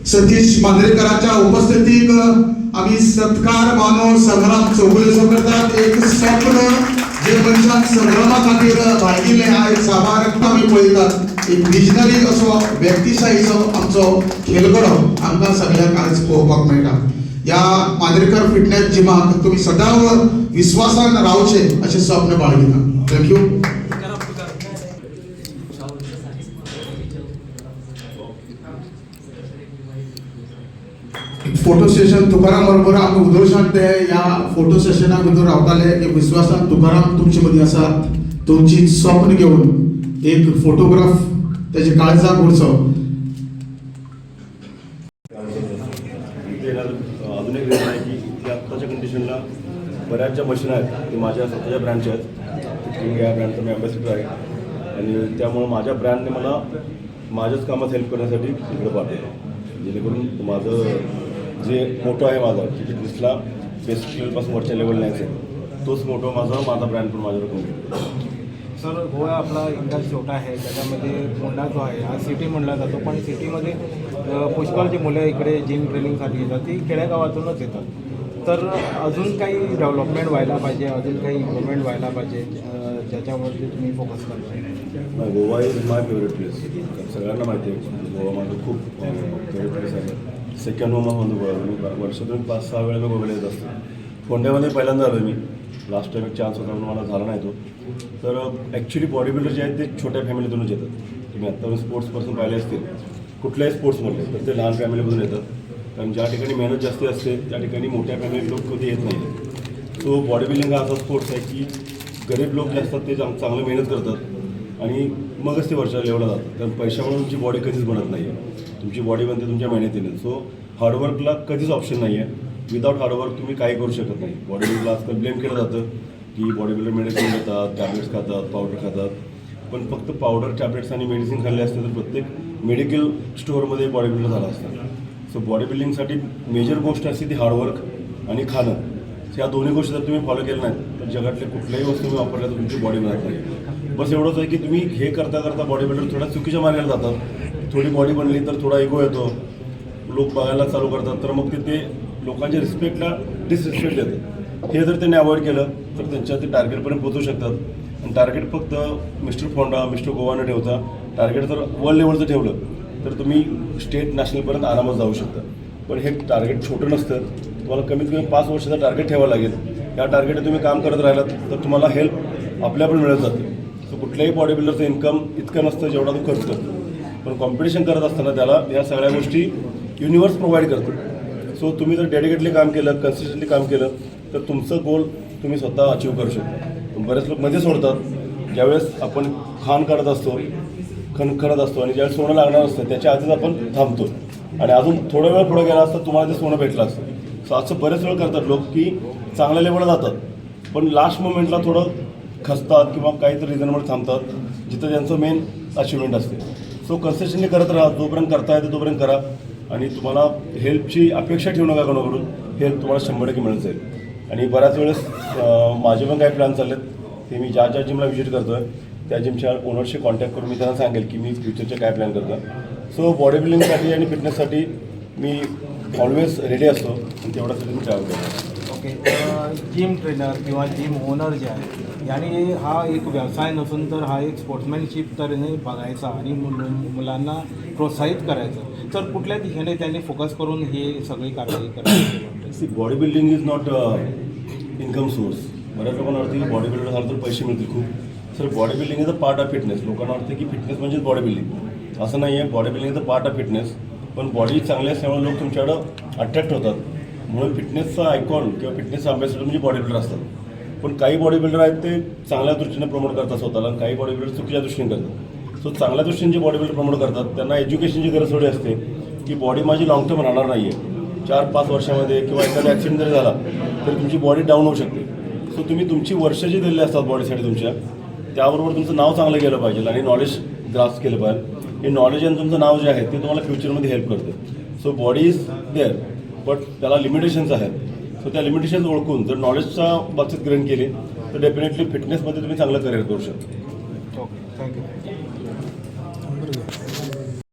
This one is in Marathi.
सतीश मांजरेकरांच्या उपस्थितीत आम्ही सत्कार मानव संग्राम चौगुले करतात. एक स्वप्न जे मनशाक संग्रामा खातीर भागिल्ले हा एक साबार आमी पळयतात. एक विजनरी असो व्यक्तिशायेचो आमचो खेळगडो आमकां सगळ्यांक आज पळोवपाक मेळटा. या मांजरेकर फिटनेस जिमाक तुम्ही सदांच विश्वासान रावचे अशें स्वप्न बाळगिता. थँक्यू. फोटो सेशन तुकाराम बरोबर आमी उदोशान ते या फोटो सेशना भितर रावताले. एक विश्वासान तुकाराम तुमचे मदीं आसात. तुमची स्वप्न घेऊन एक फोटोग्राफ त्याचे काळजाक उरचो. अजून एक रिझन आहे की इथे आत्ताच्या कंडिशनला बऱ्याच ज्या मशीन आहेत ते माझ्या स्वतःच्या ब्रँडच्या आहेत. फिटिंग या ब्रँडचा मी अँबॅसिडर आहे आणि त्यामुळं माझ्या ब्रँडने मला माझ्याच कामात हेल्प करण्यासाठी इकडे पाठवलं. जेणेकरून माझं जे मोठं आहे माझा की फिटनेसला बेसिक लेवलपासून वरच्या लेवल न्यायचं तोच मोठं माझा ब्रँड पण माझ्यावर कमी. सर गोवा आपला इंडिया छोटा आहे, त्याच्यामध्ये मोंढा जो आहे हा सिटी म्हणला जातो, पण सिटीमध्ये पुष्कळची मुलं इकडे जिम ट्रेनिंगसाठी येतात, ती खेड्यागावातूनच येतात. तर अजून काही डेव्हलपमेंट व्हायला पाहिजे, अजून काही इम्प्रूव्हमेंट व्हायला पाहिजे ज्याच्यावरती तुम्ही फोकस करता. Goa is my favourite place. सगळ्यांना माहिती आहे गोवा माझं खूप फेवरेट प्लेस आहे. सेकंड होम म्हणतो गोवा. मी वर्षातून 5-6 वेळा मी गोव्याला येत असतो. फोंड्यामध्ये पहिल्यांदा आलो मी. लास्ट टाइम एक चान्स होता म्हणून मला झाला नाही तो. तर ॲक्च्युली बॉडी बिल्डर जे आहेत ते छोट्या फॅमिलीतूनच येतात. तुम्ही आत्तापर्यंत स्पोर्ट्स पर्सन पाहिले असतील कुठल्याही स्पोर्ट्समध्ये तर ते लहान फॅमिलीमधून येतात. कारण ज्या ठिकाणी मेहनत जास्त असते त्या ठिकाणी मोठ्या फॅमिली लोक कधी येत नाही. सो बॉडी बिल्डिंग हा असा स्पोर्ट्स आहे की गरीब लोक जे असतात ते चांगलं मेहनत करतात आणि मगच ते वर्षाला लेवला जातात. कारण पैशामुळे तुमची बॉडी कधीच बनत नाही आहे. तुमची बॉडी बनते तुमच्या मेहनतीने. सो हार्डवर्कला कधीच ऑप्शन नाही आहे. विदाऊट हार्डवर्क तुम्ही काही करू शकत नाही. बॉडी बिल्डरला आजकाल ब्लेम केलं जातं की बॉडी बिल्डर मेडिसिन घेतात, टॅब्लेट्स खातात, पावडर खातात. पण फक्त पावडर, टॅब्लेट्स आणि मेडिसिन खाल्ले असते तर प्रत्येक मेडिकल स्टोअरमध्ये बॉडी बिल्डर झाला असता. सो बॉडी बिल्डिंगसाठी मेजर गोष्ट असते ती हार्डवर्क आणि खाणं. ह्या दोन्ही गोष्टी जर तुम्ही फॉलो केल्या नाहीत तर जगातल्या कुठल्याही वस्तू तुम्ही वापरल्या तर तुमची बॉडी बनत नाही. बस एवढंच आहे की तुम्ही हे करता करता बॉडी बिल्डर थोड्या चुकीच्या मार्गाला जातात. थोडी बॉडी बनली तर थोडा इगो येतो, लोक बघायला चालू करतात, तर मग ते लोकांच्या रिस्पेक्टला डिसरिस्पेक्ट देतात. हे जर त्यांनी अवॉइड केलं तर त्यांच्या ते टार्गेटपर्यंत पोहोचू शकतात. आणि टार्गेट फक्त मिस्टर फोंडा, मिस्टर गोवा न ठेवता टार्गेट जर वर्ल्ड लेवलचं ठेवलं तर तुम्ही स्टेट नॅशनलपर्यंत आरामात जाऊ शकता. पण हे टार्गेट छोटं नसतं. तुम्हाला कमीत कमी 5 वर्षाचं टार्गेट ठेवावं लागेल. या टार्गेटने तुम्ही काम करत राहिलात तर तुम्हाला हेल्प आपल्याकडून मिळत जाते. सो कुठल्याही बॉडी बिल्डरचं इन्कम इतकं नसतं जेवढा तो खर्च करतो. पण कॉम्पिटिशन करत असताना त्याला या सगळ्या गोष्टी युनिवर्स प्रोव्हाइड करतो. सो तुम्ही जर डेडिकेटली काम केलं, कन्सिस्टंटली काम केलं तर तुमचं गोल तुम्ही स्वतः अचीव करू शकता. बरेच लोक मध्ये सोडतात. ज्यावेळेस आपण खाण काढत असतो, खणत असतो आणि ज्यावेळेस सोनं लागणार असतं त्याच्या आधीच आपण थांबतो आणि अजून थोडा वेळ पुढे गेला असता तुम्हाला ते सोनं भेटलं असतं. सो असं बरेच वेळ करतात लोक की चांगल्या लेवलला जातात पण लास्ट मोमेंटला थोडं खचतात किंवा काहीतरी रिझनमुळे थांबतात जिथं त्यांचं मेन अचिव्हमेंट असते. सो कन्सिस्टंटली करत राहा. जोपर्यंत करता येतं तोपर्यंत करा आणि तुम्हाला हेल्पची अपेक्षा ठेवू नका कोणाकडून. हेल्प तुम्हाला 100% मिळत जाईल. आणि बऱ्याच वेळेस माझे पण काही प्लॅन चालले आहेत ते मी ज्या जिमला व्हिजिट करतो आहे त्या जिमच्या ओनरशी कॉन्टॅक्ट करून मी त्यांना सांगेल की मी फ्युचरचे काय प्लॅन करतो. सो बॉडी बिल्डिंगसाठी आणि फिटनेससाठी मी ऑलवेज रेडी असतो आणि तेवढ्यासाठी मी ट्रॅव्हल करतो. ओके. जिम ट्रेनर किंवा जिम ओनर जे आहे याने हा एक व्यवसाय नसून तर हा एक स्पोर्ट्समॅनशिप तऱ्हेने बघायचा आणि मुलांना प्रोत्साहित करायचं. तर कुठल्या दिशेने त्यांनी फोकस करून हे सगळी कारवाई करायची. Body building is not income source. बऱ्याच लोकांना वाटतं की बॉडी बिल्डर झालं तर पैसे मिळतील खूप. Sir body building is a part of fitness. लोकांना वाटतं की फिटनेस म्हणजेच बॉडी बिल्डिंग. असं नाही आहे. Body building is a part of fitness. पण बॉडी चांगली असल्यामुळे लोक तुमच्याकडं अट्रॅक्ट होतात. म्हणून फिटनेसचा आयकॉन किंवा फिटनेसचा अभ्यासक म्हणजे बॉडी बिल्डर असतात. पण काही बॉडी बिल्डर आहेत ते चांगल्या दृष्टीने प्रमोट करतात स्वतःला आणि काही बॉडी बिल्डर चुकीच्या दृष्टीने करतात. सो चांगल्या दृष्टीने जे बॉडी बिल्डर प्रमोट करतात त्यांना एज्युकेशनची गरज थोडी असते की बॉडी माझी लॉंग टर्म राहणार नाही आहे. 4-5 वर्षामध्ये किंवा एखादा ॲक्सिडेंट जरी झाला तर तुमची बॉडी डाऊन होऊ शकते. सो तुम्ही तुमची वर्ष जी दिलेली असतात बॉडीसाठी तुमच्या त्याबरोबर तुमचं नाव चांगलं केलं पाहिजे आणि नॉलेज ग्रास्प केलं पाहिजे. हे नॉलेज आणि तुमचं नाव जे आहे ते तुम्हाला फ्युचरमध्ये हेल्प करते. So body is there but त्याला लिमिटेशन्स आहेत. सो त्या लिमिटेशन्स ओळखून जर नॉलेजच्या बाबतीत ग्रहण केली तर डेफिनेटली फिटनेसमध्ये तुम्ही चांगलं करिअर करू शकता.